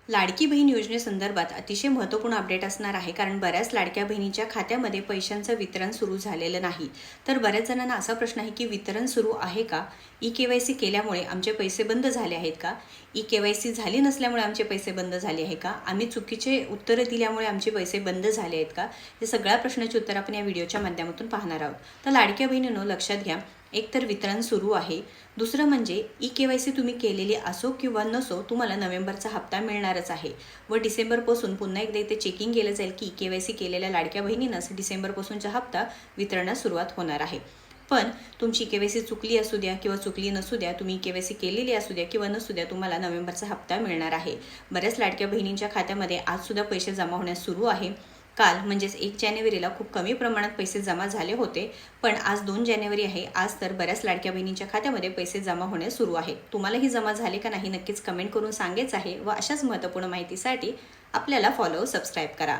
लाडकी बहीण योजनेसंदर्भात अतिशय महत्त्वपूर्ण अपडेट असणार आहे, कारण बऱ्याच लाडक्या बहिणीच्या खात्यामध्ये पैशांचं वितरण सुरू झालेलं नाही. तर बऱ्याच जणांना असा प्रश्न आहे की वितरण सुरू आहे का? ई-के-वाय-सी केल्यामुळे आमचे पैसे बंद झाले आहेत का? ई-के-वाय-सी झाली नसल्यामुळे आमचे पैसे बंद झाले आहे का? आम्ही चुकीचे उत्तरं दिल्यामुळे आमचे पैसे बंद झाले आहेत का? हे सगळ्या प्रश्नाची उत्तर आपण या व्हिडिओच्या माध्यमातून पाहणार आहोत. तर लाडक्या बहिणींनो, लक्षात घ्या, एकतर वितरण सुरू आहे, दुसरं म्हणजे ई-के-वाय-सी तुम्ही केलेली असो किंवा नसो, तुम्हाला नोव्हेंबरचा हप्ता मिळणारच आहे व डिसेंबरपासून पुन्हा एकदा इथे चेकिंग केलं जाईल की ई-के-वाय-सी केलेल्या लाडक्या बहिणींनाच डिसेंबरपासूनचा हप्ता वितरणास सुरुवात होणार आहे. पण तुमची ई-के-वाय-सी चुकली असू द्या किंवा चुकली नसू द्या, तुम्ही ई-के-वाय-सी केलेली असू द्या किंवा नसू द्या, तुम्हाला नोव्हेंबरचा हप्ता मिळणार आहे. बऱ्याच लाडक्या बहिणींच्या खात्यामध्ये आजसुद्धा पैसे जमा होण्यास सुरू आहे. काल म्हणजेच 1 जानेवारीला खूप कमी प्रमाणात पैसे जमा झाले होते, पण आज 2 जानेवारी आहे. आज तर बऱ्याच लाडक्या बहिणींच्या खात्यामध्ये पैसे जमा होण्यास सुरू आहे. तुम्हालाही जमा झाले का नाही नक्कीच कमेंट करून सांगायचं आहे व अशाच महत्त्वपूर्ण माहितीसाठी आपल्याला सबस्क्राईब करा.